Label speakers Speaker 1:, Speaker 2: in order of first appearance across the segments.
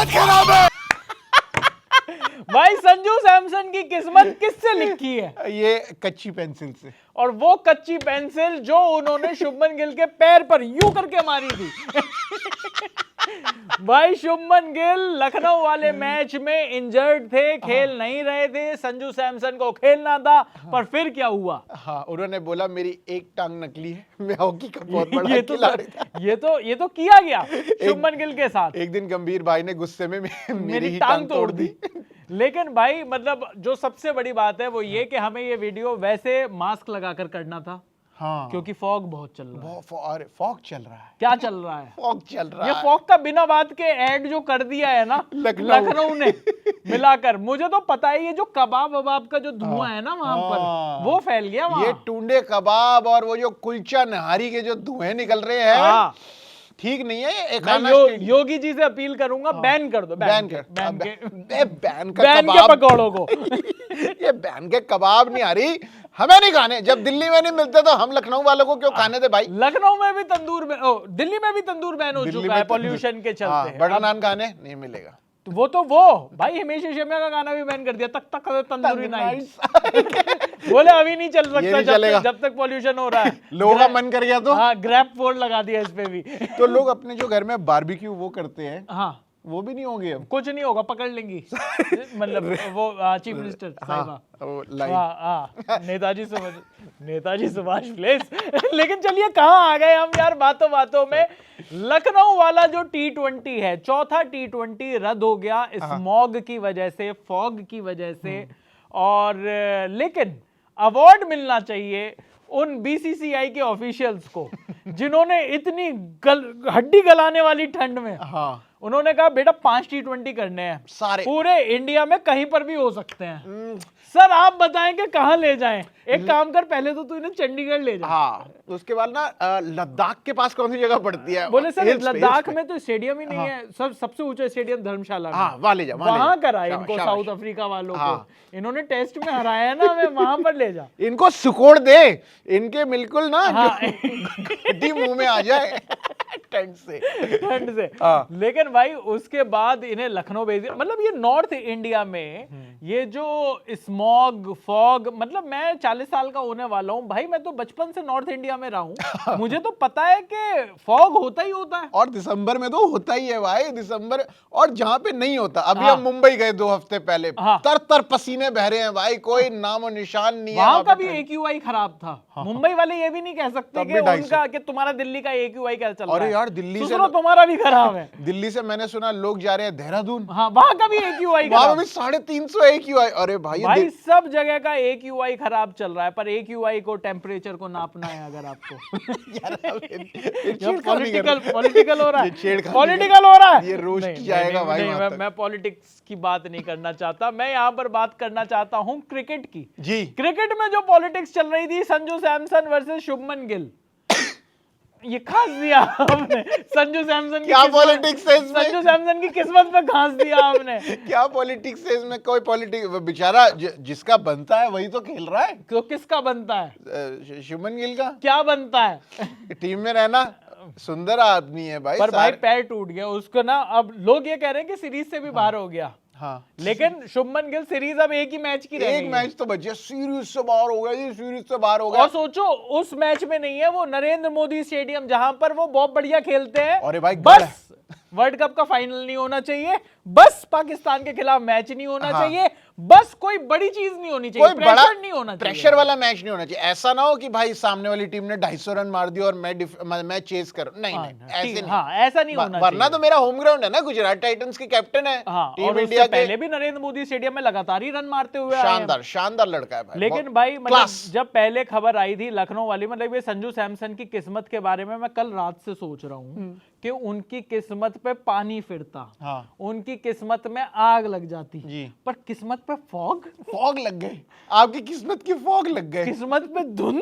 Speaker 1: किस्मत खराब है।
Speaker 2: भाई संजू सैमसन की किस्मत किससे लिखी है?
Speaker 1: ये कच्ची पेंसिल से।
Speaker 2: और वो कच्ची पेंसिल जो उन्होंने शुभमन गिल के पैर पर यूं करके मारी थी। भाई शुभमन गिल लखनऊ वाले मैच में इंजर्ड थे, खेल नहीं रहे थे, संजू सैमसन को खेलना था, पर फिर क्या हुआ?
Speaker 1: हाँ, उन्होंने बोला मेरी एक टांग नकली है, मैं हॉकी का बहुत बड़ा खिलाड़ी था।
Speaker 2: ये तो किया गया शुभमन गिल के साथ।
Speaker 1: एक दिन गंभीर भाई ने गुस्से में मेरी ही
Speaker 2: टांग तोड़ दी। लेकिन भाई मतलब जो सबसे बड़ी बात है वो ये कि हमें ये वीडियो वैसे मास्क लगाकर करना था।
Speaker 1: हाँ,
Speaker 2: क्योंकि फॉग बहुत चल रहा है।
Speaker 1: अरे फॉग चल रहा है।
Speaker 2: क्या चल रहा है?
Speaker 1: फॉग चल रहा
Speaker 2: ये
Speaker 1: है।
Speaker 2: फॉग का बिना बात के ऐड जो कर दिया है ना लखनऊ ने मिलाकर, मुझे तो पता है ये जो कबाब वबाब का जो धुआं है ना वहां पर वो फैल गया वहां।
Speaker 1: ये टुंडे कबाब और वो जो कुलचा नहारी के जो धुएं निकल रहे हैं,
Speaker 2: हाँ।
Speaker 1: ठीक नहीं है। एक
Speaker 2: मैं योगी जी से अपील करूंगा, बैन कर दो,
Speaker 1: बैन
Speaker 2: के पकौड़ों को।
Speaker 1: ये बैन के कबाब नहीं आ रही, हमें नहीं खाने। जब दिल्ली में नहीं मिलते तो हम लखनऊ वालों को क्यों खाने थे भाई?
Speaker 2: लखनऊ में भी तंदूर दिल्ली में भी तंदूर बैन हो चुका है पॉल्यूशन के चलते।
Speaker 1: बटर नान खाने नहीं मिलेगा।
Speaker 2: तो वो भाई हिमेश रेशमिया का गाना भी बैन कर दिया, तक तक तंदूरी नाइट्स। बोले अभी नहीं चल सकता जब तक पॉल्यूशन हो रहा है।
Speaker 1: लोगों का मन कर गया तो
Speaker 2: हाँ, ग्रैप फोर्ड लगा दिया इस पे भी।
Speaker 1: तो लोग अपने जो घर में बारबेक्यू वो करते हैं,
Speaker 2: हाँ
Speaker 1: वो भी नहीं होंगे अब।
Speaker 2: कुछ नहीं होगा, पकड़ लेंगी। मतलब वो चीफ मिनिस्टर साहिबा, नेताजी सुभाष प्लेस। लेकिन चलिए कहाँ आ गए हम यार बातों बातों में। लखनऊ वाला जो T20 है, चौथा T20 रद्द हो गया स्मॉग की वजह से, फॉग की वजह से। और लेकिन अवार्ड मिलना चाहिए उन बीसीसीआई के ऑफिशियल्स को जिन्होंने इतनी हड्डी गलाने वाली ठंड में,
Speaker 1: हाँ,
Speaker 2: उन्होंने कहा बेटा 5 T20 करने हैं
Speaker 1: सारे
Speaker 2: पूरे इंडिया में, कहीं पर भी हो सकते हैं। सर आप बताएं कि कहां ले जाएं? एक काम कर, पहले तो तू इन्हें चंडीगढ़ ले जा।
Speaker 1: हाँ, उसके बाद ना लद्दाख के पास कौन सी जगह पड़ती है?
Speaker 2: बोले सर लद्दाख में तो स्टेडियम ही नहीं है, सबसे ऊंचा स्टेडियम धर्मशाला में।
Speaker 1: हाँ, वहां ले जा,
Speaker 2: वहां करा इनको साउथ अफ्रीका वालों को। इन्होंने टेस्ट में हराया है ना, हमें वहां पर ले जा।
Speaker 1: इनको सुकोड़ दे, इनके बिल्कुल ना गड्डी मुंह में आ जाए ठंड से।
Speaker 2: लेकिन भाई उसके बाद इन्हें लखनऊ भेज दिया। मतलब ये नॉर्थ इंडिया में ये जो स्मॉग फॉग, मतलब मैं 40 साल का होने वाला हूँ भाई, मैं तो बचपन से नॉर्थ इंडिया में रहा हूँ। मुझे तो पता है कि फॉग होता ही होता है।
Speaker 1: और दिसंबर में तो होता ही है भाई, दिसंबर। और जहाँ पे नहीं होता, अभी हम मुंबई गए 2 हफ्ते पहले, तर तर पसीने बह रहे हैं भाई, कोई नामो निशान नहीं है।
Speaker 2: वहां का भी AQI खराब था। मुंबई वाले ये भी नहीं कह सकते कि उनका कि तुम्हारा दिल्ली का AQI क्या चल रहा है।
Speaker 1: अरे यार दिल्ली से
Speaker 2: तुम्हारा भी खराब है।
Speaker 1: दिल्ली से मैंने सुना लोग जा रहे हैं देहरादून,
Speaker 2: हाँ वहां का भी AQI
Speaker 1: वहां भी 350 AQI। अरे भाई
Speaker 2: सब जगह का AQI खराब चल रहा है, पर AQI को टेम्परेचर को नापना है अगर आपको। पॉलिटिकल हो रहा है, पॉलिटिकल हो रहा है,
Speaker 1: ये रोस्ट जाएगा भाई।
Speaker 2: मैं पॉलिटिक्स की बात नहीं करना चाहता, मैं यहाँ पर बात करना चाहता हूँ क्रिकेट की।
Speaker 1: जी,
Speaker 2: क्रिकेट में जो पॉलिटिक्स चल रही थी, संजू सैमसन वर्सेस शुभमन गिल, ये घास दिया आपने संजू सैमसन की।
Speaker 1: क्या पॉलिटिक्स है इसमें?
Speaker 2: संजू सैमसन की किस्मत पे घास दिया आपने।
Speaker 1: क्या पॉलिटिक्स है इसमें? कोई पॉलिटिक्स, बेचारा जिसका बनता है वही तो खेल रहा है।
Speaker 2: तो किसका बनता है?
Speaker 1: शुभमन गिल का
Speaker 2: क्या बनता है?
Speaker 1: टीम में रहना। सुंदर आदमी है भाई,
Speaker 2: पर भाई पैर टूट गया उसको ना। अब लोग ये कह रहे हैं कि सीरीज से भी बाहर हो गया।
Speaker 1: हाँ,
Speaker 2: लेकिन शुभमन गिल सीरीज अब एक ही मैच की रह गई।
Speaker 1: एक मैच तो बची है, सीरीज से बाहर हो गया जी, सीरीज से बाहर हो गया।
Speaker 2: और सोचो उस मैच में नहीं है, वो नरेंद्र मोदी स्टेडियम जहां पर वो बहुत बढ़िया खेलते हैं।
Speaker 1: अरे भाई
Speaker 2: बस वर्ल्ड कप का फाइनल नहीं होना चाहिए, बस पाकिस्तान के खिलाफ मैच नहीं होना चाहिए, बस कोई बड़ी चीज नहीं होनी चाहिए,
Speaker 1: कोई बड़ा
Speaker 2: नहीं होना चाहिए,
Speaker 1: प्रेशर वाला मैच नहीं होना चाहिए। ऐसा ना हो कि भाई सामने वाली टीम ने 250 रन मार दिया और मैं चेस कर, नहीं ऐसे नहीं।
Speaker 2: हाँ, ऐसा नहीं होना
Speaker 1: वरना तो मेरा होम ग्राउंड है ना, गुजरात टाइटंस के कैप्टन है टीम इंडिया के।
Speaker 2: पहले भी नरेंद्र मोदी स्टेडियम में लगातार ही रन मारते हुए
Speaker 1: शानदार लड़का है भाई।
Speaker 2: लेकिन भाई मतलब जब पहले खबर आई थी लखनऊ वाली, मतलब ये संजू सैमसन की किस्मत के बारे में मैं कल रात से सोच रहा हूँ कि उनकी किस्मत पे पानी फिरता, उनकी किस्मत में आग लग जाती जी, पर किस्मत पे फॉग
Speaker 1: लग गए। आपकी किस्मत की फॉग लग गए,
Speaker 2: किस्मत पे धुंध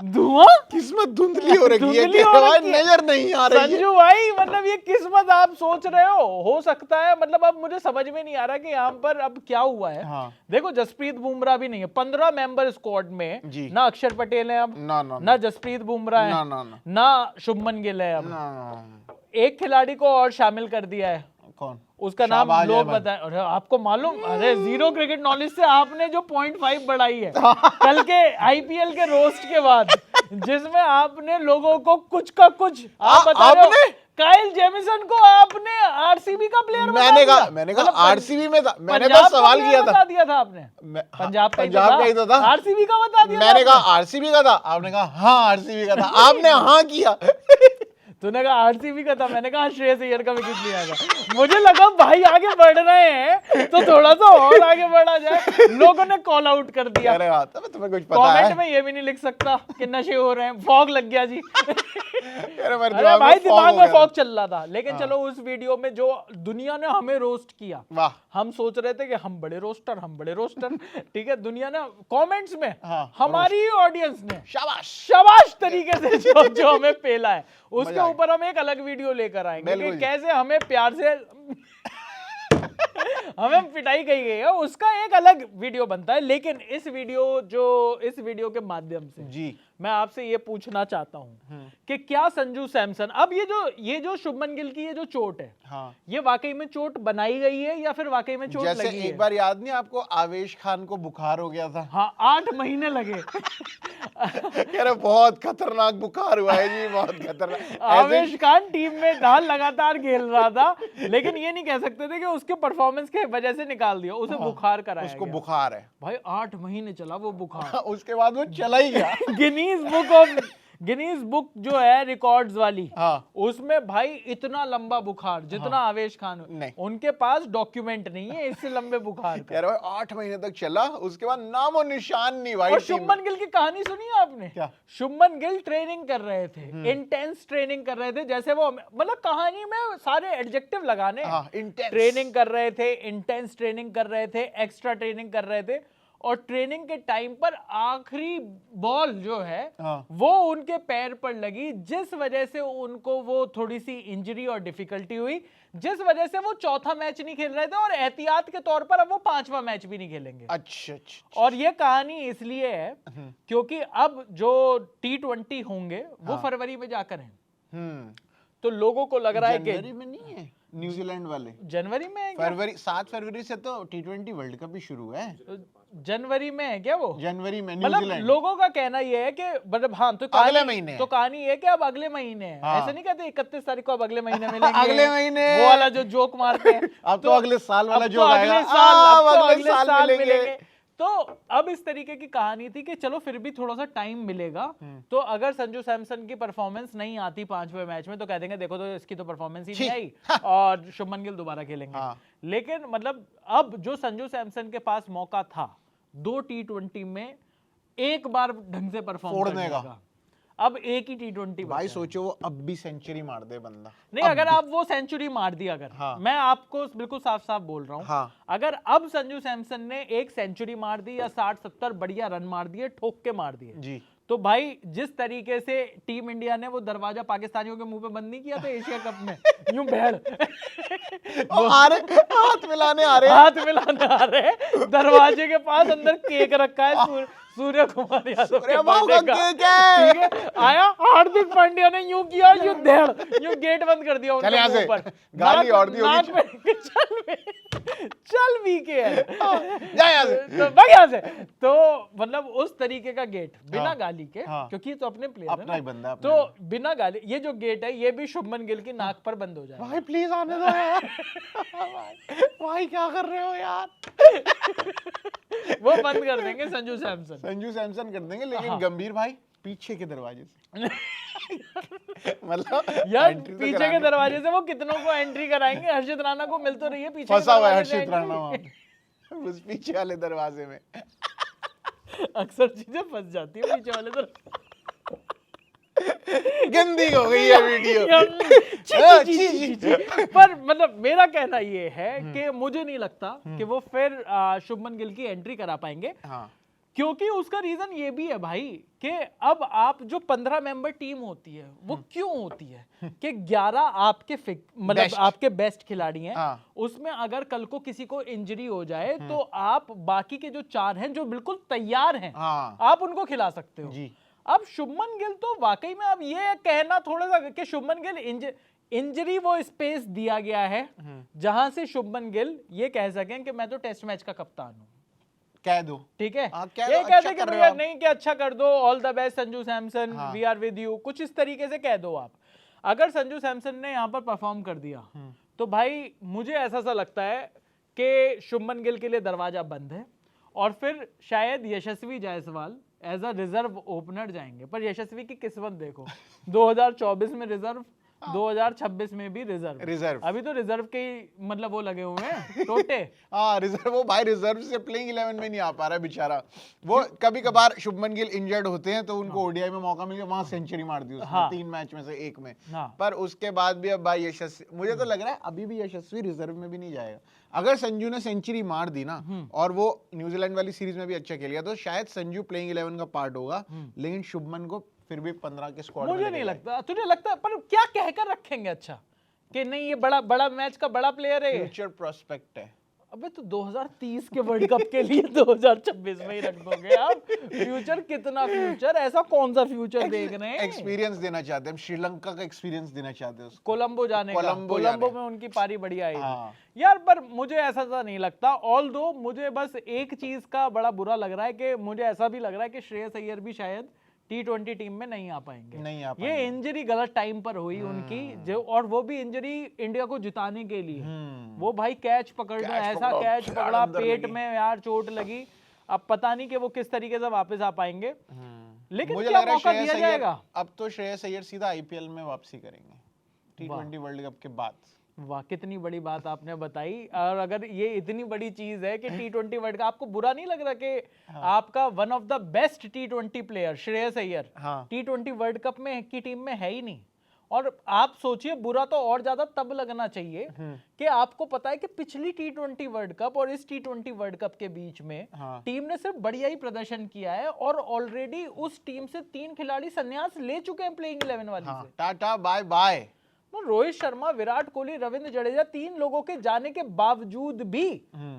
Speaker 2: धुआं,
Speaker 1: किस्मत धुंधली हो रही है, नजर नहीं आ रही है।
Speaker 2: संजू भाई मतलब ये किस्मत आप सोच रहे हो सकता है, मतलब अब मुझे समझ में नहीं आ रहा कि यहाँ पर अब क्या हुआ है। देखो जसप्रीत बुमराह भी नहीं है 15 मेंबर स्क्वाड में, ना अक्षर पटेल है अब, ना जसप्रीत बुमराह है, ना शुभमन गिल है अब, एक खिलाड़ी को और शामिल कर दिया है,
Speaker 1: कौन?
Speaker 2: उसका नाम लोग बताए। अरे आपको मालूम, अरे जीरो क्रिकेट नॉलेज से आपने जो 0.5 बढ़ाई है कल के आईपीएल के रोस्ट के बाद, जिसमें आपने लोगों को कुछ का कुछ आप बता रहे हो। काइल जेमिसन को आपने आरसीबी का प्लेयर
Speaker 1: मैंने कहा आरसीबी में था, मैंने बस सवाल किया था।
Speaker 2: बता दिया था आपने पंजाब का ही तो था, आरसीबी का बता दिया।
Speaker 1: मैंने कहा आरसीबी का था, आपने कहा हाँ आरसीबी का था, आपने हाँ किया।
Speaker 2: तूने कहा आरसीबी का था, मैंने कहा श्रेयस अय्यर का विकेट नहीं आएगा। मुझे लगा भाई आगे बढ़ रहे हैं तो थोड़ा सा और आगे बढ़ा जाए। लोगों ने कॉल आउट कर दिया।
Speaker 1: अरे तुम्हें कुछ पता है?
Speaker 2: कमेंट में ये भी नहीं लिख सकता कि नशे हो रहे हैं, फॉग लग गया जी।
Speaker 1: अरे
Speaker 2: भाई दिमाग में फॉग चल रहा था। लेकिन चलो उस वीडियो में जो दुनिया ने हमें रोस्ट किया, हम सोच रहे थे कि हम बड़े रोस्टर, ठीक है। दुनिया ने कमेंट्स में हमारी ही ऑडियंस ने शाबाश तरीके से जो हमें पेला है, उसके ऊपर हम एक अलग वीडियो लेकर आएंगे कि कैसे हमें प्यार से हमें पिटाई कही गई है, उसका एक अलग वीडियो बनता है। लेकिन इस वीडियो के माध्यम से जी मैं आपसे ये पूछना चाहता हूं कि क्या संजू सैमसन, अब ये जो शुभमन गिल की ये जो चोट है, ये वाकई में चोट बनाई गई है या फिर वाकई में चोट
Speaker 1: जैसे
Speaker 2: लगी है?
Speaker 1: एक बार याद नहीं आपको, आवेश खान को बुखार हो गया था।
Speaker 2: हाँ, 8 महीने लगे।
Speaker 1: अरे बहुत खतरनाक बुखार हुआ है जी, बहुत खतरनाक।
Speaker 2: आवेश खान टीम में लगातार खेल रहा था, लेकिन ये नहीं कह सकते थे कि उसके परफॉर्मेंस के वजह से निकाल दिया, उसे बुखार कराया
Speaker 1: उसको बुखार है
Speaker 2: भाई, 8 महीने चला वो बुखार।
Speaker 1: उसके बाद वो चला ही गया।
Speaker 2: गिनीज बुक जो है रिकॉर्ड्स वाली, उसमें भाई इतना लंबा बुखार जितना आवेश खान, उनके पास डॉक्यूमेंट नहीं है इससे लंबे बुखार का।
Speaker 1: यार भाई 8 महीने तक चला, उसके बाद नामो निशान नहीं भाई।
Speaker 2: और शुभमन गिल की कहानी सुनी आपने? क्या? शुभमन गिल ट्रेनिंग कर रहे थे, इंटेंस ट्रेनिंग कर रहे थे, जैसे वो मतलब कहानी में सारे एडजेक्टिव लगाने, ट्रेनिंग कर रहे थे, इंटेंस ट्रेनिंग कर रहे थे, एक्स्ट्रा ट्रेनिंग कर रहे थे, और ट्रेनिंग के टाइम पर आखिरी बॉल जो है वो उनके पैर पर लगी, जिस वजह से उनको वो थोड़ी सी इंजरी और डिफिकल्टी हुई, जिस वजह से वो चौथा मैच नहीं खेल रहे थे और एहतियात के तौर पर अब वो 5वां मैच भी नहीं खेलेंगे।
Speaker 1: अच्छा।
Speaker 2: और ये कहानी इसलिए है क्योंकि अब जो T20 होंगे वो फरवरी में जाकर हैं, तो लोगों को लग रहा है कि
Speaker 1: जनवरी में नहीं है, न्यूजीलैंड वाले
Speaker 2: जनवरी में है।
Speaker 1: 7 फरवरी से तो T20 वर्ल्ड कप भी शुरू है।
Speaker 2: जनवरी में है क्या वो?
Speaker 1: जनवरी में
Speaker 2: मतलब लोगों का कहना ये है कि मतलब हाँ, तो
Speaker 1: अगले महीने,
Speaker 2: तो कहानी ये है कि अब अगले महीने है। ऐसे नहीं कहते 31 तारीख को अब अगले महीने मिलेंगे।
Speaker 1: अगले महीने
Speaker 2: वो वाला जो जोक मारते हैं।
Speaker 1: अब तो अगले साल वाला जोक आएगा,
Speaker 2: अगले साल मिलेंगे। तो अब इस तरीके की कहानी थी कि चलो फिर भी थोड़ा सा टाइम मिलेगा, तो अगर संजू सैमसन की परफॉर्मेंस नहीं आती 5वें मैच में तो कह देंगे देखो तो इसकी तो परफॉर्मेंस ही नहीं आई और शुभमन गिल दोबारा खेलेंगे। लेकिन मतलब अब जो संजू सैमसन के पास मौका था 2 T20 में एक बार ढंग से परफॉर्म करने का, अब एक ही T20
Speaker 1: भाई सोचो वो अब भी सेंचुरी मार दे बंदा।
Speaker 2: नहीं, अगर आप वो सेंचुरी मार दी, अगर मैं आपको बिल्कुल साफ साफ बोल रहा हूं, अगर अब संजू सैमसन ने एक सेंचुरी मार दी या 60-70 बढ़िया रन मार दिए, ठोक के मार दिए जी, तो भाई जिस तरीके से टीम इंडिया ने वो दरवाजा पाकिस्तानियों के मुंह पे बंद नहीं किया था एशिया कप में, यूं भेड़
Speaker 1: हाथ मिलाने आ रहे,
Speaker 2: दरवाजे के पास अंदर केक रखा है सूर्य कुमार यादव के बर्थडे का, आया हार्दिक पांड्या ने यूं किया, यूं गेट बंद कर दिया उनके ऊपर,
Speaker 1: गाली और दी होगी,
Speaker 2: चल भी के
Speaker 1: जा यहाँ से,
Speaker 2: तो भाग यहाँ से। तो मतलब उस तरीके का गेट बिना गाली के, क्योंकि तो अपने प्लेयर
Speaker 1: अपना ही बंदा,
Speaker 2: तो बिना गाली ये जो गेट है ये भी शुभमन गिल की नाक पर बंद हो जाए।
Speaker 1: भाई प्लीज आने दो यार। भाई क्या कर रहे हो यार।
Speaker 2: वो बंद कर देंगे संजू सैमसन
Speaker 1: कर देंगे, लेकिन गंभीर भाई पीछे के दरवाजे से
Speaker 2: मतलब यार पीछे के दरवाजे से वो कितनों को एंट्री कराएंगे। हर्षित राणा को मिल तो रही है पीछे,
Speaker 1: फंसा हुआ है हर्षित राणा उस पीछे वाले दरवाजे में।
Speaker 2: अक्सर चीजें फंस जाती है पीछे वाले दरवाजे।
Speaker 1: गंदी हो गई है वीडियो।
Speaker 2: पर मतलब मेरा कहना ये है कि मुझे नहीं लगता कि वो फिर शुभमन गिल की एंट्री करा पाएंगे, क्योंकि उसका रीजन ये भी है भाई कि अब आप जो 15 मेंबर टीम होती है वो क्यों होती है कि 11 आपके मतलब आपके बेस्ट खिलाड़ी हैं, उसमें अगर कल को किसी को इंजरी हो जाए तो आप बाकी के जो 4 हैं जो बिल्कुल तैयार हैं आप उनको खिला सकते हो। अब शुभमन गिल तो वाकई में अब ये कहना थोड़ा सा कि शुभमन गिल इंजरी वो स्पेस दिया गया है जहां से शुभमन गिल ये कह सकें कि मैं तो टेस्ट मैच का कप्तान हूं,
Speaker 1: कह दो,
Speaker 2: ठीक है।
Speaker 1: ये
Speaker 2: कहते कि भैया नहीं कि अच्छा कर दो, all the best Sanju Samson, we are with you, कुछ इस तरीके से कह दो आप। अगर संजू सैमसन ने यहाँ पर परफॉर्म कर दिया तो भाई मुझे ऐसा सा लगता है कि शुभमन गिल के लिए दरवाजा बंद है और फिर शायद Yashasvi Jaiswal as a reserve opener जाएंगे। पर यशस्वी की किस्मत देखो 2024 में रिजर्व, 2026 में भी रिजर्व। अभी तो रिजर्व के मतलब वो लगे हुए हैं टोटे।
Speaker 1: हाँ रिजर्व, वो भाई रिजर्व से प्लेइंग 11 में नहीं आ पा रहा बेचारा। वो कभी कभार शुभमन गिल इंजर्ड होते हैं तो उनको ओडीआई में मौका मिल गया, वहां सेंचुरी मार दी उसने 3 मैच में से 1 में। पर उसके बाद भी अब भाई यशस्वी, मुझे तो लग रहा है अभी भी यशस्वी रिजर्व में भी नहीं जाएगा। अगर संजू ने सेंचुरी मार दी ना और वो न्यूजीलैंड वाली सीरीज में भी अच्छा खेल गया तो शायद संजू प्लेइंग 11 का पार्ट होगा, लेकिन शुभमन को फिर भी 15 के स्क्वाड में
Speaker 2: मुझे नहीं लगता। तुझे लगता है पर क्या कहकर रखेंगे अच्छा कि नहीं ये बड़ा मैच का बड़ा प्लेयर है,
Speaker 1: फ्यूचर प्रोस्पेक्ट है।
Speaker 2: अबे तो 2030 के वर्ल्ड कप के लिए 2026 में ही रख दोगे आप? फ्यूचर कितना फ्यूचर, ऐसा कौन सा फ्यूचर देख रहे हैं?
Speaker 1: एक्सपीरियंस देना चाहते हैं, श्रीलंका का एक्सपीरियंस देना चाहते हैं,
Speaker 2: कोलंबो जाने का। कोलंबो में उनकी पारी बढ़िया आएगी यार। पर मुझे ऐसा तो नहीं लगता। ऑल दो मुझे बस एक चीज का बड़ा बुरा लग रहा है कि मुझे ऐसा भी लग रहा है कि श्रेयस अय्यर भी शायद T20 टीम में नहीं आ पाएंगे। ये इंजरी गलत टाइम पर हुई उनकी जो, और वो भी इंजरी इंडिया को जिताने के लिए। वो भाई कैच पकड़ना, ऐसा कैच पकड़ा पेट में यार, चोट लगी। अब पता नहीं कि वो किस तरीके से वापस आ पाएंगे, लेकिन क्या मौका दिया जाएगा?
Speaker 1: अब तो श्रेयस अय्यर सीधा आईपीएल में वापसी करेंगे T20 वर्ल्ड कप के बाद।
Speaker 2: वाह कितनी बड़ी बात आपने बताई। और अगर ये इतनी बड़ी चीज है कि T20 वर्ल्ड कप, आपको बुरा नहीं लग रहा कि आपका one of the best T20 player Shreyas Iyer T20 world cup में की टीम में है ही नहीं? और आप सोचिए बुरा तो और ज्यादा तब लगना चाहिए कि आपको पता है कि पिछली T20 वर्ल्ड कप और इस T20 वर्ल्ड कप के बीच में टीम ने सिर्फ बढ़िया ही प्रदर्शन किया है और ऑलरेडी उस टीम से 3 खिलाड़ी संन्यास ले चुके हैं प्लेइंग 11 वाली से।
Speaker 1: Tata bye bye.
Speaker 2: Rohit Sharma, Virat Kohli, Ravindra Jadeja, 3 लोगों के जाने के बावजूद भी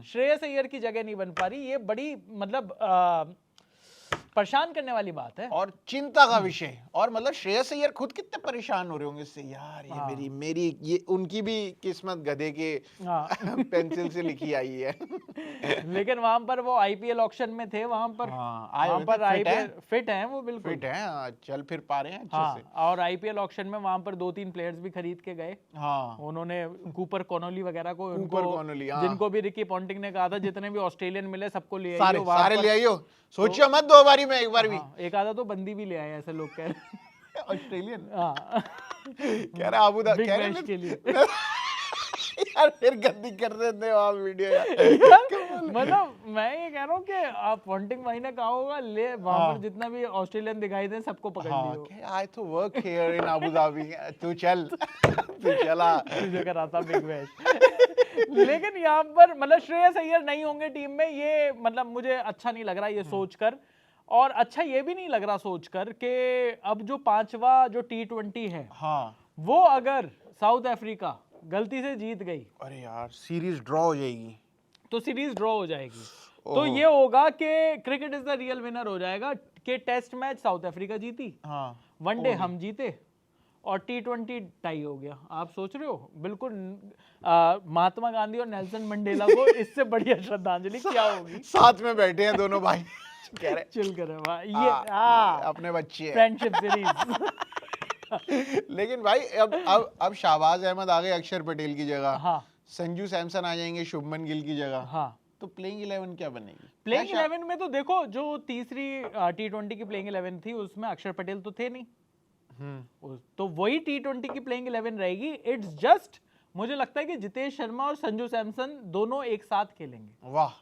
Speaker 2: श्रेयस अय्यर की जगह नहीं बन पा रही। ये बड़ी मतलब परेशान करने वाली बात है
Speaker 1: और चिंता का विषय। और मतलब श्रेयस अय्यर खुद कितने परेशान हो रहे होंगे इससे, यार ये मेरी ये उनकी भी किस्मत गधे के पेंसिल से लिखी आई है।
Speaker 2: लेकिन वहां पर वो आईपीएल ऑक्शन में थे, वहां पर आईपीएल फिट हैं, वो बिल्कुल फिट
Speaker 1: हैं, चल फिर पा रहे हैं अच्छे से।
Speaker 2: और आईपीएल ऑक्शन में वहां पर 2-3 प्लेयर्स भी खरीद के गए। उन्होंने कूपर कॉनोली वगैरह को, जिनको भी रिकी पॉन्टिंग ने कहा था जितने भी ऑस्ट्रेलियन मिले सबको ले आइए,
Speaker 1: सारे ले आइयो, सोचिए मत 2 बारी में, 1 बार भी।
Speaker 2: एक आधा तो बंदी भी ले आए ऐसे लोग कह रहे।
Speaker 1: ऑस्ट्रेलियन कह रहा अबू धाबी के लिए यार, फिर गंदी कर देते हो आप वीडियो यार।
Speaker 2: मतलब मैं ये कह रहा हूँ कि आप पॉन्टिंग भाई ने कहा होगा ले वहां पर जितना भी ऑस्ट्रेलियन दिखाई दे सबको पकड़ लियो।
Speaker 1: आई तो work here in Abu Dhabi, तू चल तू चला,
Speaker 2: तुझे कराता बिग बैश। लेकिन यहाँ पर मतलब श्रेयस अय्यर नहीं होंगे टीम में, ये मतलब मुझे अच्छा नहीं लग रहा ये सोचकर। और अच्छा ये भी नहीं लग रहा सोचकर कि अब जो 5वां जो T20 है वो अगर साउथ अफ्रीका गलती से जीत गई,
Speaker 1: अरे यार सीरीज ड्रॉ हो जाएगी,
Speaker 2: तो सीरीज ड्रॉ हो जाएगी। तो ये होगा कि cricket is the real winner हो जाएगा कि टेस्ट मैच साउथ अफ्रीका जीती, वनडे हम जीते और T20 टाई हो गया। आप सोच रहे हो बिल्कुल महात्मा गांधी और नेल्सन मंडेला को इससे बढ़िया श्रद्धांजलि क्या होगी?
Speaker 1: साथ में बैठे हैं दोनों भाई, कह रहे
Speaker 2: चिल करे भाई, ये
Speaker 1: अपने बच्चे
Speaker 2: फ्रेंडशिप सीरीज।
Speaker 1: लेकिन भाई अब शाहबाज अहमद आ गए अक्षर पटेल की जगह, संजू सैमसन आ जाएंगे शुभमन गिल की जगह, तो प्लेइंग 11 क्या बनेगी?
Speaker 2: प्लेइंग 11 में तो देखो जो तीसरी T20 की प्लेइंग 11 थी उसमें अक्षर पटेल तो थे नहीं, तो वही T20 की प्लेइंग 11 रहेगी। इट्स जस्ट मुझे लगता है कि जितेश शर्मा और संजू सैमसन दोनों एक साथ खेलेंगे।
Speaker 1: वाह।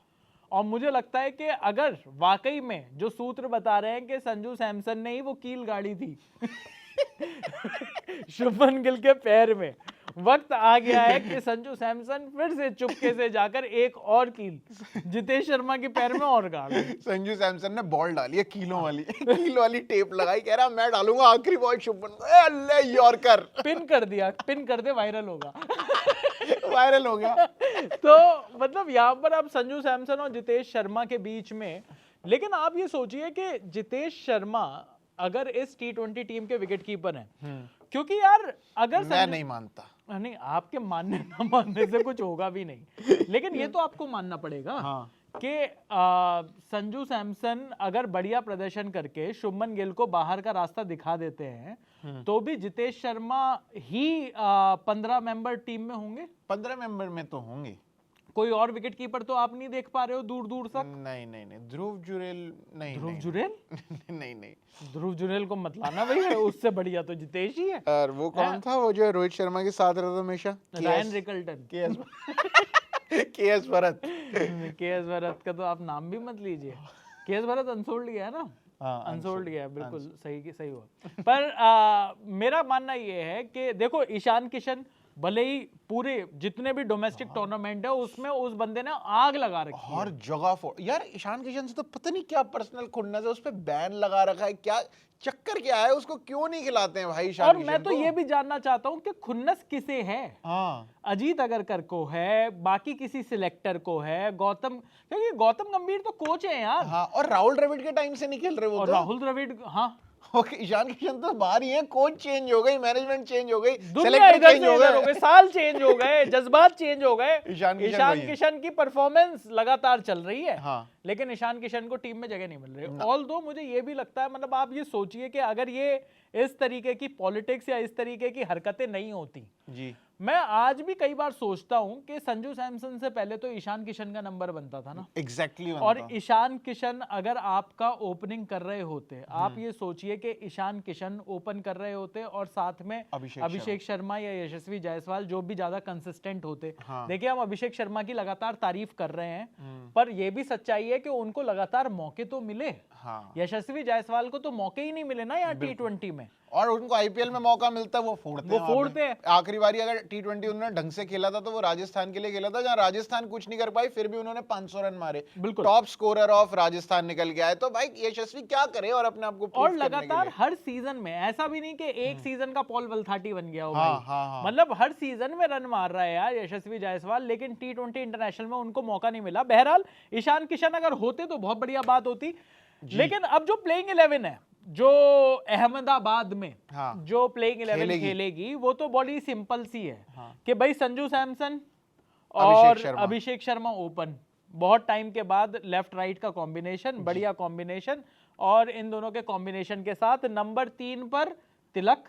Speaker 2: और मुझे लगता है कि अगर वाकई में जो सूत्र बता रहे हैं कि संजू सैमसन ने ही वो कील गाड़ी थी शुभमन गिल के पैर में, वक्त आ गया है कि संजू सैमसन फिर से चुपके से जाकर एक और कील जितेश शर्मा के पैर में और गाड़।
Speaker 1: संजू सैमसन ने बॉल डाली है कीलों वाली टेप लगाई, कह रहा मैं डालूंगा आखिरी बॉल शुभमन, ले यॉर्कर पिन
Speaker 2: कर दिया, पिन कर दे वायरल होगा
Speaker 1: वायरल हो गया।
Speaker 2: तो मतलब यहाँ पर आप संजू सैमसन और जितेश शर्मा के बीच में, लेकिन आप ये सोचिए कि जितेश शर्मा अगर इस T20 टीम के विकेट कीपर हैं, क्योंकि यार अगर
Speaker 1: मैं नहीं मानता।
Speaker 2: नहीं, आपके मानने ना मानने से कुछ होगा भी नहीं, लेकिन ये तो आपको मानना पड़ेगा
Speaker 1: हाँ।
Speaker 2: कि संजू सैमसन अगर बढ़िया प्रदर्शन करके शुभमन गिल को बाहर का रास्ता दिखा देते हैं तो भी जितेश शर्मा ही 15 मेंबर टीम में होंगे।
Speaker 1: 15 मेंबर में तो होंगे।
Speaker 2: कोई और विकेट कीपर तो आप नहीं देख पा रहे हो दूर दूर तक?
Speaker 1: नहीं नहीं नहीं, ध्रुव जुरेल नहीं।
Speaker 2: ध्रुव जुरेल
Speaker 1: नहीं नहीं,
Speaker 2: ध्रुव जुरेल को मत लाना भैया, उससे बढ़िया तो जितेश ही है।
Speaker 1: और वो कौन था वो जो रोहित शर्मा के साथ रहता था हमेशा?
Speaker 2: Ryan Rickelton.
Speaker 1: KS Bharat.
Speaker 2: KS Bharat का तो आप नाम भी मत लीजिए। केएस भरत अनसोल्ड गया है ना? अनसोल्ड गया, बिल्कुल सही हुआ। पर मेरा मानना ये है कि देखो ईशान किशन भले ही पूरे जितने भी डोमेस्टिक टूर्नामेंट है उसमें उस बंदे ने आग लगा रखी है
Speaker 1: हर जगह। यार ईशान किशन से तो पता नहीं क्या पर्सनल खुन्नस है, उस पे बैन लगा रखा है, क्या चक्कर क्या है, उसको क्यों नहीं खिलाते हैं भाई ईशान
Speaker 2: और
Speaker 1: किशन
Speaker 2: मैं तो
Speaker 1: को?
Speaker 2: ये भी जानना चाहता हूं कि खुन्नस किसे है।
Speaker 1: हाँ।
Speaker 2: अजीत अगरकर को है, बाकी किसी सिलेक्टर को है, गौतम, क्योंकि गौतम गंभीर तो कोच है यार।
Speaker 1: हाँ, और राहुल द्रविड़ के टाइम से नहीं खेल रहे वो
Speaker 2: और
Speaker 1: तो।
Speaker 2: राहुल द्रविड़, हाँ,
Speaker 1: ईशान किशन तो बाहर ही है, कोच चेंज हो गई, मैनेजमेंट चेंज हो गई,
Speaker 2: दुनिया
Speaker 1: सेलेक्टर
Speaker 2: इधर
Speaker 1: चेंज
Speaker 2: से
Speaker 1: हो
Speaker 2: इधर हो
Speaker 1: गए,
Speaker 2: गए, साल चेंज हो गए, जज्बात चेंज हो गए।
Speaker 1: ईशान
Speaker 2: ईशान किशन की परफॉर्मेंस लगातार चल रही है।
Speaker 1: हाँ।
Speaker 2: लेकिन ईशान किशन को टीम में जगह नहीं मिल रही। ऑल्दो मुझे ये भी लगता है, मतलब आप ये सोचिए कि अगर ये इस तरीके की पॉलिटिक्स या इस तरीके की हरकतें नहीं होती
Speaker 1: जी,
Speaker 2: मैं आज भी कई बार सोचता हूं कि संजू सैमसन से पहले तो ईशान किशन का नंबर बनता था ना।
Speaker 1: एग्जैक्टली।
Speaker 2: और ईशान किशन अगर आपका ओपनिंग कर रहे होते, आप ये सोचिए कि ईशान किशन ओपन कर रहे होते और साथ में अभिषेक शर्मा या यशस्वी जायसवाल जो भी ज्यादा कंसिस्टेंट होते।
Speaker 1: हाँ।
Speaker 2: देखिए हम अभिषेक शर्मा की लगातार तारीफ कर रहे हैं, पर यह भी सच्चाई है कि उनको लगातार मौके तो मिले।
Speaker 1: हाँ।
Speaker 2: यशस्वी जायसवाल को तो मौके ही नहीं मिले ना यार T20 में,
Speaker 1: और उनको आईपीएल में मौका मिलता है वो फोड़ते हैं। आखिरी बारी अगर T20 उन्होंने ढंग से खेला था तो वो राजस्थान के लिए खेला था, जहां राजस्थान कुछ नहीं कर पाई, फिर भी उन्होंने 500 रन मारे।
Speaker 2: बिल्कुल
Speaker 1: टॉप स्कोरर ऑफ राजस्थान निकल गया है। तो भाई यशस्वी क्या करे और अपने आप को प्रूव
Speaker 2: और लगातार हर सीजन में, ऐसा भी नहीं कि एक सीजन का पॉल वल्थाटी बन गया हो
Speaker 1: हाँ,
Speaker 2: भाई।
Speaker 1: हाँ।
Speaker 2: मतलब हर सीजन में रन मार रहा है यार यशस्वी जायसवाल, लेकिन T20 इंटरनेशनल में उनको मौका नहीं मिला। बहरहाल ईशान किशन अगर होते तो बहुत बढ़िया बात होती, लेकिन अब जो प्लेइंग 11 है जो अहमदाबाद में जो प्लेइंग 11 खेलेगी वो तो बड़ी सिंपल सी है कि भाई संजू सैमसन और अभिषेक शर्मा ओपन, बहुत टाइम के बाद लेफ्ट राइट का कॉम्बिनेशन, बढ़िया कॉम्बिनेशन, और इन दोनों के कॉम्बिनेशन के साथ नंबर 3 पर तिलक,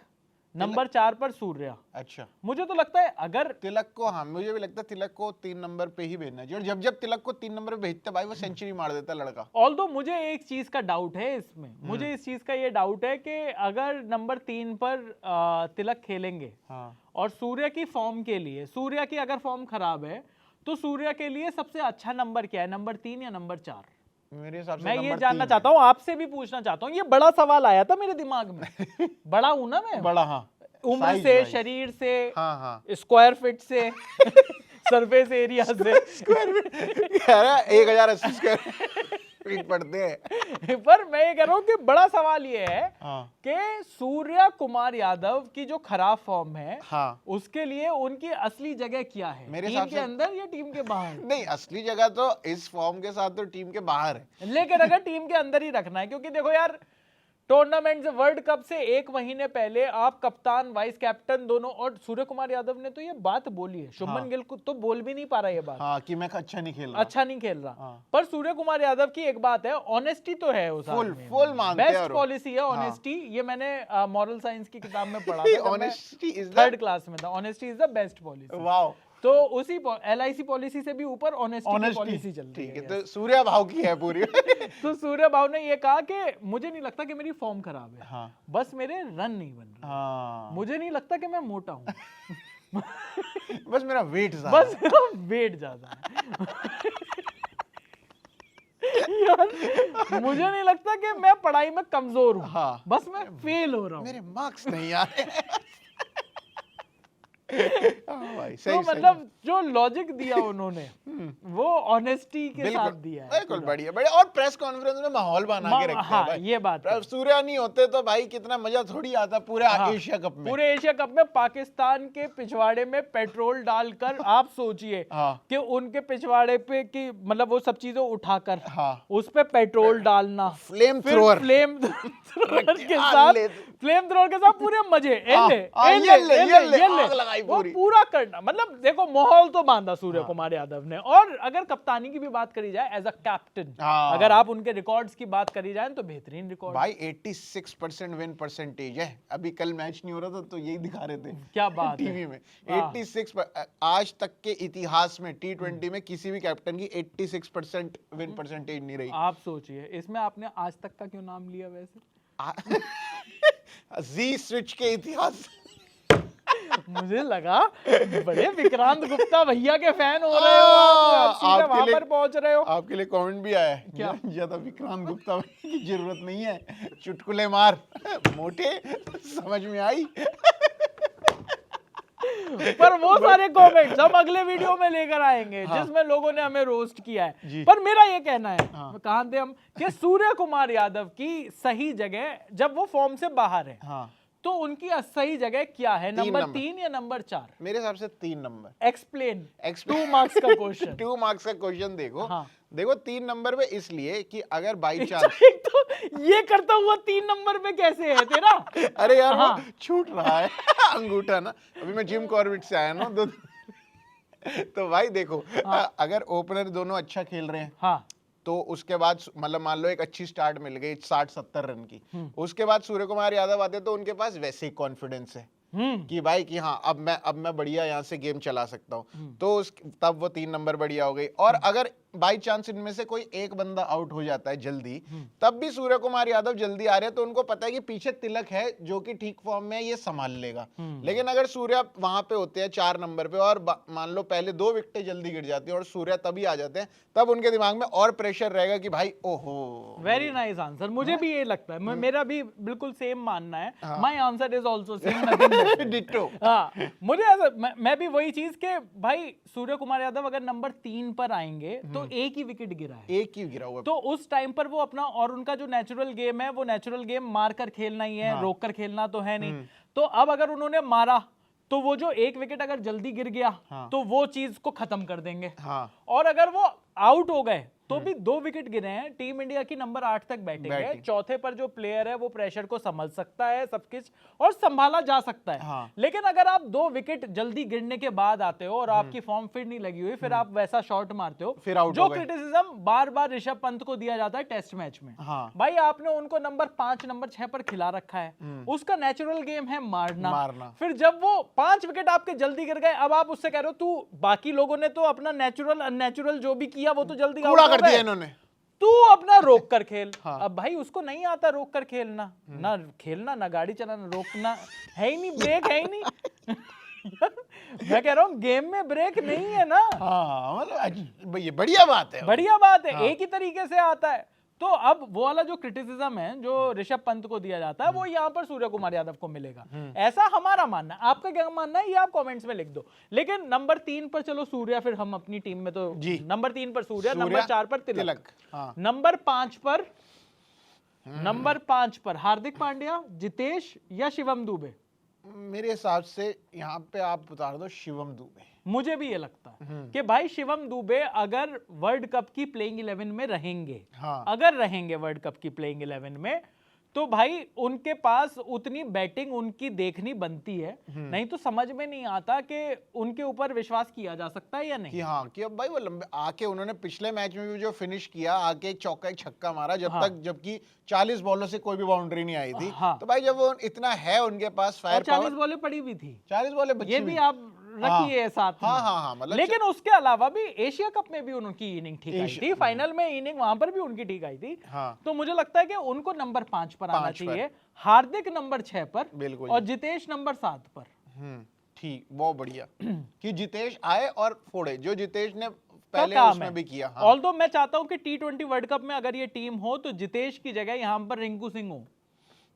Speaker 2: नंबर 4 पर सूर्या।
Speaker 1: अच्छा,
Speaker 2: मुझे तो लगता है अगर
Speaker 1: तिलक को, हाँ मुझे भी लगता है तिलक को 3 नंबर पे ही भेजना चाहिए, और जब जब तिलक को 3 नंबर पे भेजते भाई वो सेंचुरी मार देता लड़का।
Speaker 2: ऑल्दो मुझे एक चीज का डाउट है इसमें, मुझे इस चीज का ये डाउट है कि अगर नंबर 3 पर तिलक खेलेंगे और सूर्या की फॉर्म के लिए, सूर्या की अगर फॉर्म खराब है तो सूर्या के लिए सबसे अच्छा नंबर क्या है, नंबर 3 या नंबर 4?
Speaker 1: मेरे हिसाब से
Speaker 2: मैं ये जानना चाहता हूँ, आपसे भी पूछना चाहता हूँ, ये बड़ा सवाल आया था मेरे दिमाग में। बड़ा हूं ना मैं,
Speaker 1: बड़ा, हाँ,
Speaker 2: उम्र से, शरीर से,
Speaker 1: हाँ,
Speaker 2: स्क्वायर फीट से, सरफेस एरिया से,
Speaker 1: 1080 स्क्वायर फीट पड़ते हैं।
Speaker 2: पर मैं ये कह रहा हूँ कि बड़ा सवाल ये है कि सूर्या कुमार यादव की जो खराब फॉर्म है, उसके लिए उनकी असली जगह क्या है,
Speaker 1: मेरे
Speaker 2: टीम के अंदर या टीम के बाहर?
Speaker 1: नहीं, असली जगह तो इस फॉर्म के साथ तो टीम के बाहर है,
Speaker 2: लेकिन अगर टीम के अंदर ही रखना है, क्योंकि देखो यार टूर्नामेंट से, वर्ल्ड कप से 1 महीने पहले आप कप्तान वाइस कैप्टन दोनों, और सूर्य कुमार यादव ने तो ये बात बोली है, शुभमन गिल को तो बोल भी नहीं पा रहा ये बात,
Speaker 1: कि मैं अच्छा नहीं खेल रहा।
Speaker 2: पर सूर्य कुमार यादव की एक बात है, ऑनेस्टी तो है उस आदमी में,
Speaker 1: फुल मानते हैं,
Speaker 2: बेस्ट पॉलिसी है ऑनेस्टी। ये मैंने मॉरल साइंस की किताब में पढ़ा था,
Speaker 1: ऑनेस्टी इज
Speaker 2: 3rd क्लास में था, honesty is the best policy.
Speaker 1: Wow,
Speaker 2: तो उसी LIC पॉलिसी से भी ऊपर ऑनेस्टी की पॉलिसी चल रही है।
Speaker 1: तो सूर्या भाव की है पूरी।
Speaker 2: तो सूर्या भाव ने ये कहा कि मुझे नहीं लगता कि मेरी फॉर्म खराब है, बस मेरे रन नहीं बन रहे, मुझे नहीं लगता कि मैं मोटा हूं,
Speaker 1: बस मेरा वेट ज्यादा,
Speaker 2: बस मेरा वेट ज्यादा है। यार मुझे नहीं लगता कि मैं पढ़ाई में कमजोर हूं, बस मैं फेल हो रहा हूं,
Speaker 1: मेरे मार्क्स नहीं आ रहे। भाई, सही,
Speaker 2: तो मतलब जो लॉजिक दिया उन्होंने वो ऑनेस्टी के साथ दिया है।
Speaker 1: बिल्कुल बढ़िया बढ़िया। और प्रेस कॉन्फ्रेंस में माहौल बना के रखते
Speaker 2: हाँ,
Speaker 1: हैं भाई।
Speaker 2: ये बात है।
Speaker 1: सूर्या नहीं होते तो भाई कितना मजा थोड़ी आता पूरे एशिया कप में।
Speaker 2: पूरे एशिया कप में पाकिस्तान के पिछवाड़े में पेट्रोल डालकर आप सोचिए कि उनके पिछवाड़े पे की मतलब वो सब चीजें उठाकर उस पे पेट्रोल डालना,
Speaker 1: फ्लेम थ्रोअर
Speaker 2: के साथ पूरे मजे वो पूरा करना। मतलब देखो माहौल तो बांधा सूर्य कुमार यादव ने। और अगर कप्तानी की भी बात करी जाए एज अ कैप्टन, अगर आप उनके रिकॉर्ड्स की बात करी जाए तो बेहतरीन रिकॉर्ड
Speaker 1: भाई। 86% विन परसेंटेज है। अभी कल मैच नहीं हो रहा था तो यही दिखा रहे थे
Speaker 2: क्या बात
Speaker 1: टीवी में। 86 आज तक के इतिहास में T20 में किसी भी कैप्टन की 86% विन परसेंटेज नहीं रही।
Speaker 2: आप सोचिए इसमें आपने आज तक का क्यों नाम लिया वैसे?
Speaker 1: जी स्विच के इतिहास
Speaker 2: मुझे लगा बड़े विक्रांत गुप्ता भैया के फैन हो रहे हो आप, वहां पर पहुंच रहे हो।
Speaker 1: आपके लिए कमेंट भी आया है क्या? ज्यादा विक्रांत गुप्ता भैया की जरूरत नहीं है, चुटकुले मार मोटे, समझ में आई।
Speaker 2: पर वो सारे कमेंट्स हम अगले वीडियो में लेकर आएंगे जिसमें लोगों ने हमें रोस्ट किया है। पर मेरा ये कहना है कहां थे हम कि सूर्य कुमार यादव की सही जगह जब वो फॉर्म से बाहर है तो उनकी सही जगह क्या है? नंबर 3 या नंबर 4?
Speaker 1: मेरे हिसाब से 3 नंबर।
Speaker 2: एक्सप्लेन 2 मार्क्स का क्वेश्चन।
Speaker 1: 2 मार्क्स का क्वेश्चन देखो। देखो 3 नंबर पे इसलिए कि अगर बाई चांस
Speaker 2: तो ये करता हुआ 3 नंबर पे कैसे है तेरा?
Speaker 1: अरे यार वो छूट रहा है अंगूठा ना। अभी मैं जिम कॉर्बेट से आया ना तो भाई देखो अगर ओपनर दोनों अच्छा खेल रहे हैं तो उसके बाद मतलब मान लो एक अच्छी स्टार्ट मिल गई 60-70 रन की, उसके बाद सूर्य कुमार यादव आते तो उनके पास वैसे ही कॉन्फिडेंस है कि भाई कि हाँ अब मैं बढ़िया यहाँ से गेम चला सकता हूँ। तो तब वो 3 नंबर बढ़िया हो गई। और अगर बाई चांस इनमें से कोई एक बंदा आउट हो जाता है जल्दी, तब भी सूर्य कुमार यादव जल्दी आ रहे हैं तो उनको पता है कि पीछे तिलक है जो कि ठीक फॉर्म में है, ये संभाल लेगा। लेकिन अगर सूर्य वहां पे होते हैं 4 नंबर पे और मान लो पहले 2 विकेटें जल्दी गिर जाती हैं और सूर्य तभी आ जाते हैं, तब उनके दिमाग में और प्रेशर रहेगा कि भाई ओहो।
Speaker 2: Very nice answer. मुझे भी ये लगता है, मेरा भी बिल्कुल सेम मानना है। My answer is also same, nothing ditto. मुझे ऐसा मैं भी वही चीज के भाई सूर्य कुमार यादव अगर नंबर 3 पर आएंगे तो एक ही विकेट गिरा है,
Speaker 1: एक ही गिरा हुआ।
Speaker 2: तो उस टाइम पर वो अपना और उनका जो नेचुरल गेम है वो नेचुरल गेम मार कर खेलना ही है, रोक कर खेलना तो है नहीं। तो अब अगर उन्होंने मारा तो वो जो एक विकेट अगर जल्दी गिर गया तो वो चीज को खत्म कर देंगे। और अगर वो आउट हो गए तो भी 2 विकेट गिरे हैं, टीम इंडिया की नंबर 8 तक बैटिंग है। चौथे पर जो प्लेयर है वो प्रेशर को संभाल सकता है, सब कुछ और संभाला जा सकता है। लेकिन अगर आप 2 विकेट जल्दी गिरने के बाद आते हो और आपकी फॉर्म फिर नहीं लगी हुई, फिर आप वैसा शॉट मारते हो,
Speaker 1: फिर आउट
Speaker 2: जो क्रिटिसिज्म बार बार ऋषभ पंत को दिया जाता है टेस्ट मैच में। भाई आपने उनको नंबर 5 नंबर 6 पर खिला रखा है, उसका नेचुरल गेम है मारना। फिर जब वो 5 विकेट आपके जल्दी गिर गए, अब आप उससे कह रहे हो तू, बाकी लोगों ने तो अपना नेचुरल अननेचुरल जो भी किया वो तो जल्दी
Speaker 1: कर दिया इन्होंने,
Speaker 2: तू अपना रोक कर खेल। अब भाई उसको नहीं आता रोक कर खेलना, ना खेलना ना गाड़ी चलाना, रोकना है ही नहीं, ब्रेक है ही नहीं। मैं कह रहा हूँ गेम में ब्रेक नहीं है ना।
Speaker 1: मतलब ये बढ़िया बात है,
Speaker 2: बढ़िया बात है। एक ही तरीके से आता है। तो अब वो वाला जो क्रिटिसिज्म है जो ऋषभ पंत को दिया जाता है वो यहाँ पर सूर्य कुमार यादव को मिलेगा, ऐसा हमारा मानना है। आपका क्या मानना है ये आप कमेंट्स में लिख दो। लेकिन नंबर 3 पर चलो सूर्य, फिर हम अपनी टीम में तो नंबर 3 पर सूर्य, नंबर 4 पर तिलक, नंबर 5 पर हार्दिक पांड्या, जितेश या शिवम दुबे?
Speaker 1: मेरे हिसाब से यहाँ पे आप उतार दो शिवम दुबे।
Speaker 2: मुझे भी ये लगता है कि भाई शिवम दुबे अगर वर्ल्ड कप की प्लेइंग 11 में रहेंगे, अगर रहेंगे वर्ल्ड कप की प्लेइंग 11 में, तो भाई उनके पास उतनी बैटिंग उनकी देखनी बनती है। नहीं तो समझ में नहीं आता कि उनके ऊपर विश्वास किया जा सकता है या नहीं।
Speaker 1: कि अब भाई वो लंबे आके उन्होंने पिछले मैच में भी जो फिनिश किया, आके एक चौका एक छक्का मारा जबकि 40 बॉलों से कोई भी बाउंड्री नहीं आई थी। तो भाई जब वो इतना है उनके पास फायर पावर,
Speaker 2: 40 बॉलें पड़ी भी थी,
Speaker 1: 40 बॉलें बची,
Speaker 2: ये भी आप रखिए साथ में।
Speaker 1: मतलब
Speaker 2: लेकिन उसके अलावा भी एशिया कप में भी उनकी इनिंग ठीक आई थी, फाइनल में इनिंग वहां पर भी उनकी ठीक आई थी। तो मुझे लगता है कि उनको नंबर 5 पर आना चाहिए, हार्दिक नंबर 6 पर और जितेश नंबर 7 पर।
Speaker 1: ठीक, बहुत बढ़िया कि जितेश आए और फोड़े, जो जितेश ने पहले उसमें भी किया।
Speaker 2: ऑल्दो मैं चाहता हूं कि T20 वर्ल्ड कप में अगर ये टीम हो तो जितेश की जगह यहां पर रिंकू सिंह हो।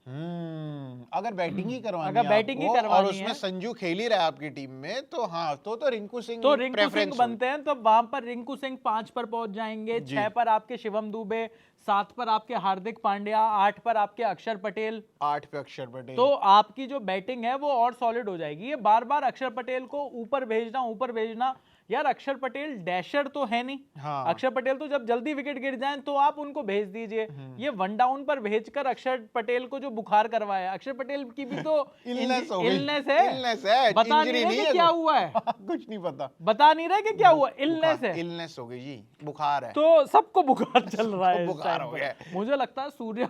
Speaker 1: अगर बैटिंग ही करवानी
Speaker 2: अगर
Speaker 1: है
Speaker 2: बैटिंग ही
Speaker 1: आपको,
Speaker 2: करवानी
Speaker 1: और उसमें
Speaker 2: है,
Speaker 1: संजू खेल ही रहा है आपकी टीम में, तो हाँ तो रिंकू सिंह
Speaker 2: तो रिंकू सिंह
Speaker 1: preference
Speaker 2: बनते हैं। तो वहां पर रिंकू सिंह 5 पर पहुंच जाएंगे,
Speaker 1: जी।
Speaker 2: 6 पर आपके शिवम दुबे, 7 पर आपके हार्दिक पांड्या, 8 पर आपके अक्षर पटेल।
Speaker 1: होगी। 8 पे अक्षर पटेल।
Speaker 2: तो आपकी जो बैटिंग है वो और सॉलिड हो जाएगी। ये बार बार अक्षर पटेल को ऊपर भेजना, यार अक्षर पटेल डैशर तो है नहीं।
Speaker 1: हाँ।
Speaker 2: अक्षर पटेल तो जब जल्दी विकेट गिर जाए तो आप उनको भेज दीजिए। ये वन डाउन पर भेजकर अक्षर पटेल को जो बुखार करवाया, अक्षर पटेल की भी तो
Speaker 1: इलनेस हो गई।
Speaker 2: इलनेस है,
Speaker 1: इलनेस है,
Speaker 2: बता
Speaker 1: इंजरी
Speaker 2: नहीं रहे
Speaker 1: नहीं
Speaker 2: कि
Speaker 1: है
Speaker 2: क्या
Speaker 1: कोई।
Speaker 2: हुआ है,
Speaker 1: कुछ नहीं पता,
Speaker 2: बता नहीं रहे कि क्या हुआ, इलनेस है।
Speaker 1: इलनेस हो गई जी, बुखार है।
Speaker 2: तो सबको बुखार चल रहा है इस
Speaker 1: बुखार
Speaker 2: टाइम
Speaker 1: हो
Speaker 2: पर।
Speaker 1: गया है।
Speaker 2: मुझे लगता है सूर्या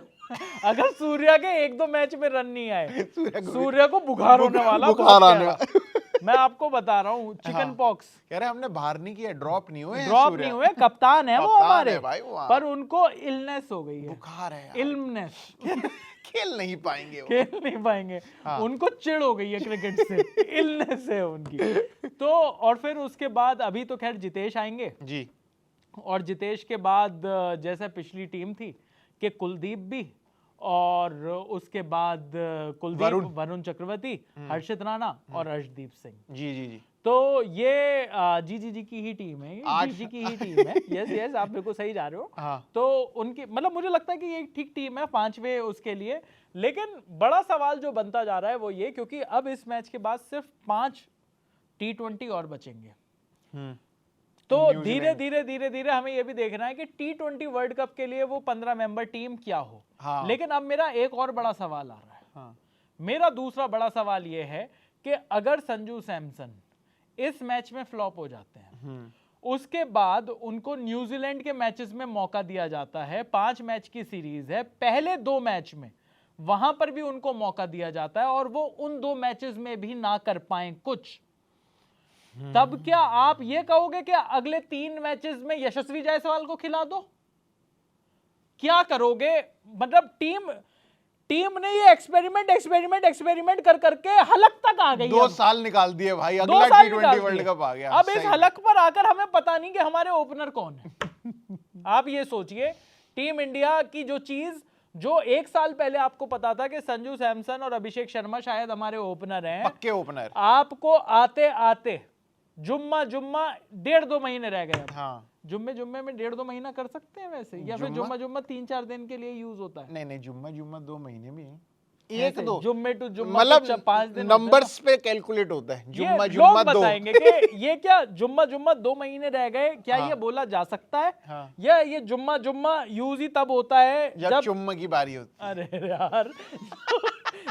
Speaker 2: अगर सूर्या के 1-2 मैच में रन नहीं आए,
Speaker 1: सूर्या
Speaker 2: सूर्या को बुखार होने वाला,
Speaker 1: बुखार
Speaker 2: बहुत
Speaker 1: आने
Speaker 2: गहरा। मैं आपको बता रहा हूँ, चिकन पॉक्स।
Speaker 1: कह रहे हमने बाहर नहीं किया, ड्रॉप नहीं हुए हैं
Speaker 2: ड्रॉप
Speaker 1: सूर्या।
Speaker 2: नहीं हुए, कप्तान है वो
Speaker 1: कप्तान
Speaker 2: हमारे,
Speaker 1: है भाई वो, हाँ।
Speaker 2: पर उनको इलनेस हो गई है,
Speaker 1: बुखार है यार।
Speaker 2: इलनेस
Speaker 1: खेल नहीं पाएंगे वो।
Speaker 2: खेल नहीं पाएंगे। उनको चिढ़ हो गई है क्रिकेट से, इलनेस है उनकी। तो और फिर उसके बाद अभी तो खैर जितेश आएंगे
Speaker 1: जी।
Speaker 2: और जितेश के बाद जैसे पिछली टीम थी कि कुलदीप भी, और उसके बाद कुलदीप, वरुण चक्रवर्ती, हर्षित राणा और अर्शदीप सिंह।
Speaker 1: जी जी जी।
Speaker 2: तो ये जी की ही टीम है, ये जी की ही टीम है। यस आप बिल्कुल सही जा रहे हो।
Speaker 1: हाँ।
Speaker 2: तो उनकी मतलब मुझे लगता है कि ये ठीक टीम है 5वें उसके लिए। लेकिन बड़ा सवाल जो बनता जा रहा है वो ये, क्योंकि अब इस मैच के बाद सिर्फ 5 T20 और बचेंगे। तो धीरे धीरे हमें ये भी देखना है कि T20 वर्ल्ड कप के लिए वो 15 मेंबर टीम क्या हो।
Speaker 1: हाँ।
Speaker 2: लेकिन अब मेरा एक और बड़ा सवाल आ रहा है।
Speaker 1: हाँ।
Speaker 2: मेरा दूसरा बड़ा सवाल ये है कि अगर संजू सैमसन इस मैच में फ्लॉप हो जाते हैं, उसके बाद उनको न्यूजीलैंड के मैचेस में मौका दिया जाता है, 5 मैच की सीरीज है, पहले 2 मैच में वहां पर भी उनको मौका दिया जाता है और वो उन 2 मैचेस में भी ना कर पाए कुछ, तब क्या आप ये कहोगे कि अगले 3 मैचेस में यशस्वी जायसवाल को खिला दो? क्या करोगे? मतलब टीम ने ये एक्सपेरिमेंट कर करके हलक तक आ गई।
Speaker 1: 2 साल निकाल दिए भाई, अगला T20 वर्ल्ड कप आ गया।
Speaker 2: अब इस हलक पर आकर हमें पता नहीं कि हमारे ओपनर कौन है। आप ये सोचिए, टीम इंडिया की जो चीज जो 1 साल पहले आपको पता था कि संजू सैमसन और अभिषेक शर्मा शायद हमारे ओपनर हैं,
Speaker 1: पक्के ओपनर,
Speaker 2: आपको आते आते जुम्मा 1.5-2 महीने रह गए।
Speaker 1: हाँ।
Speaker 2: जुम्मे में 1.5-2 महीना कर सकते हैं वैसे, या फिर जुम्मा 3-4 दिन के लिए यूज होता है?
Speaker 1: नहीं जुम्मा 2 महीने में 1-2
Speaker 2: जुम्मे टू जुम्मा,
Speaker 1: मतलब
Speaker 2: 5 दिन
Speaker 1: नंबर्स पे कैलकुलेट होता है। जुम्मा
Speaker 2: लोग
Speaker 1: 2
Speaker 2: बताएंगे कि ये क्या जुम्मा 2 महीने रह गए, क्या ये बोला जा सकता है?
Speaker 1: हाँ।
Speaker 2: या ये जुम्मा यूज ही तब होता है
Speaker 1: जब चुम्मा की बारी होती है।
Speaker 2: अरे यार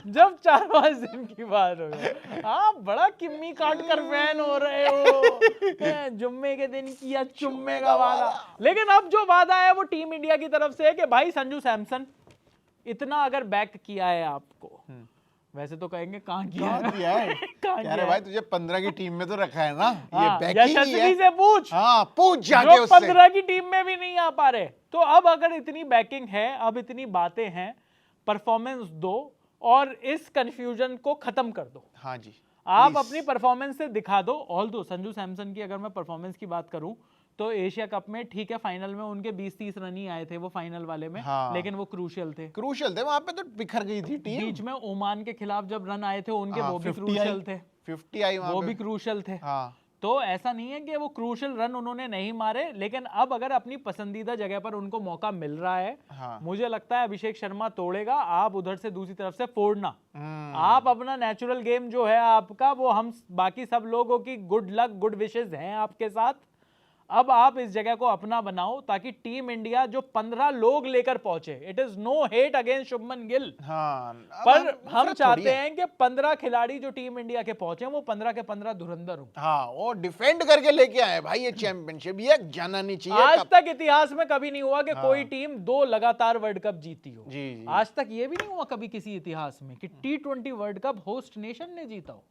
Speaker 2: जब 4-5 दिन की बात हो गई। आप बड़ा किम्मी काट कर फैन हो रहे हो जुम्मे के दिन किया चुम्मे का वादा। लेकिन अब जो वादा है वो टीम इंडिया की तरफ से है कि भाई संजू सैमसन इतना अगर बैक किया है आपको, वैसे तो कहेंगे कहाँ किया है
Speaker 1: कह रहे भाई तुझे 15 की टीम में तो रखा है ना,
Speaker 2: हाँ,
Speaker 1: ये बैकिंग
Speaker 2: यशस्वी से पूछ,
Speaker 1: हाँ पूछ जाके
Speaker 2: जो
Speaker 1: उससे।
Speaker 2: 15 की टीम में भी नहीं आ पा रहे। तो अब अगर इतनी बैकिंग है, अब इतनी बातें हैं, परफॉर्मेंस दो और इस कंफ्यूजन को खत्म कर दो।
Speaker 1: हाँ जी,
Speaker 2: आप अपनी परफॉर्मेंस से दिखा दो। ऑल दो संजू सैमसन की अगर मैं परफॉर्मेंस की बात करूं तो एशिया कप में ठीक है, फाइनल में उनके 20-30 रन ही आए थे वो फाइनल वाले में।
Speaker 1: हाँ।
Speaker 2: लेकिन वो क्रूशियल थे
Speaker 1: वहां पे तो बिखर गई थी टीम।
Speaker 2: बीच में ओमान के खिलाफ जब रन आए थे उनके, वो भी क्रूशियल थे,
Speaker 1: 50 आई
Speaker 2: वो भी क्रूशियल थे।
Speaker 1: हाँ।
Speaker 2: तो ऐसा नहीं है कि वो क्रूशियल रन उन्होंने नहीं मारे, लेकिन अब अगर अपनी पसंदीदा जगह पर उनको मौका मिल रहा है,
Speaker 1: हाँ।
Speaker 2: मुझे लगता है अभिषेक शर्मा तोड़ेगा, आप उधर से दूसरी तरफ से फोड़ना। आप अपना नेचुरल गेम जो है आपका, वो हम बाकी सब लोगों की गुड लक गुड विशेस हैं आपके साथ। अब आप इस जगह को अपना बनाओ ताकि टीम इंडिया जो 15 लोग लेकर पहुंचे, it is no hate against Shubman Gill,
Speaker 1: हाँ,
Speaker 2: पर हम चाहते हैं कि 15 खिलाड़ी जो टीम इंडिया के पहुंचे वो 15 के 15 धुरंधर हो।
Speaker 1: हाँ, वो डिफेंड करके लेके आए भाई ये चैंपियनशिप, ये जाना नहीं चाहिए।
Speaker 2: आज तक इतिहास में कभी नहीं हुआ कि कोई टीम 2 लगातार वर्ल्ड कप जीती हो।
Speaker 1: जी।
Speaker 2: आज तक ये भी नहीं हुआ कभी किसी इतिहास में कि T20 world cup host nation ने जीता हो।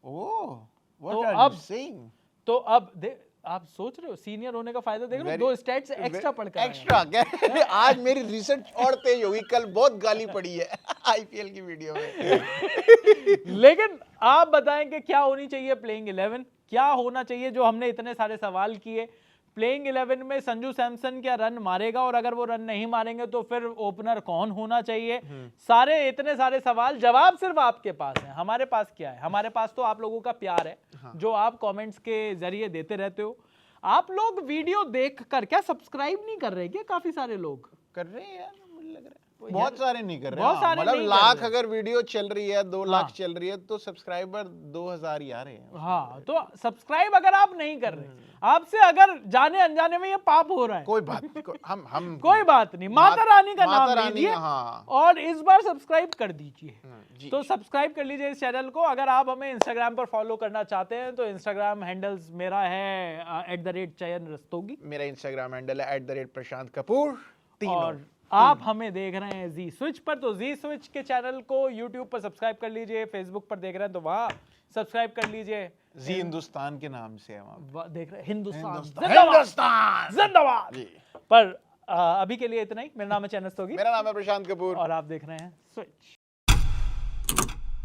Speaker 1: ओह,
Speaker 2: तो
Speaker 1: व्हाट आर यू सेइंग?
Speaker 2: तो अब आप सोच रहे हो सीनियर होने का फायदा देख रहे हो, 2 स्टैट्स एक्स्ट्रा पढ़कर
Speaker 1: एक्स्ट्रा क्या आज मेरी रिसर्च और तेज होगी, कल बहुत गाली पड़ी है आईपीएल की वीडियो में।
Speaker 2: लेकिन आप बताएं कि क्या होनी चाहिए प्लेइंग 11, क्या होना चाहिए, जो हमने इतने सारे सवाल किए, प्लेइंग 11 में संजू सैमसन क्या रन मारेगा, और अगर वो रन नहीं मारेंगे तो फिर ओपनर कौन होना चाहिए? सारे इतने सारे सवाल, जवाब सिर्फ आपके पास है, हमारे पास क्या है? हमारे पास तो आप लोगों का प्यार है, जो आप कमेंट्स के जरिए देते रहते हो। आप लोग वीडियो देखकर क्या सब्सक्राइब नहीं कर रहे क्या? काफी सारे लोग
Speaker 1: कर रहे हैं यार, मुझे लग रहा है बहुत सारे नहीं कर रहे।
Speaker 2: बहुत सारे
Speaker 1: मतलब
Speaker 2: नहीं कर
Speaker 1: लाख
Speaker 2: रहे।
Speaker 1: अगर वीडियो चल रही है, 2 लाख चल रही है, तो सब्सक्राइबर 2000 ही आ रहे हैं।
Speaker 2: हाँ, तो सब्सक्राइब अगर आप नहीं कर रहे, आपसे अगर जाने अनजाने में ये पाप हो रहा है,
Speaker 1: कोई बात नहीं, हम
Speaker 2: कोई बात नहीं, माता रानी का
Speaker 1: माता
Speaker 2: नाम
Speaker 1: रानी,
Speaker 2: लीजिए
Speaker 1: हाँ।
Speaker 2: और इस बार सब्सक्राइब कर दीजिए।
Speaker 1: जी।
Speaker 2: तो सब्सक्राइब कर लीजिए इस चैनल को। अगर आप हमें इंस्टाग्राम पर फॉलो करना चाहते हैं तो इंस्टाग्राम हैंडल्स मेरा है @चयन रस्तोगी,
Speaker 1: मेरा इंस्टाग्राम हैंडल है @प्रशांत कपूर, तीनों।
Speaker 2: और आप हमें देख रहे हैं जी स्विच पर, तो जी स्विच के चैनल को यूट्यूब पर सब्सक्राइब कर लीजिए, फेसबुक पर देख रहे हैं तो वहाँ सब्सक्राइब कर लीजिए।
Speaker 1: जी हिंदुस्तान के नाम से है वहाँ।
Speaker 2: देख रहे हैं हिंदुस्तान
Speaker 1: हिंदुस्तान
Speaker 2: जिंदाबाद।
Speaker 1: जी।
Speaker 2: पर अभी के लिए इतना ही। मेरा नाम है चयन रस्तोगी
Speaker 1: मेरा नाम है प्रशांत कपूर
Speaker 2: और आप देख रहे हैं स्विच।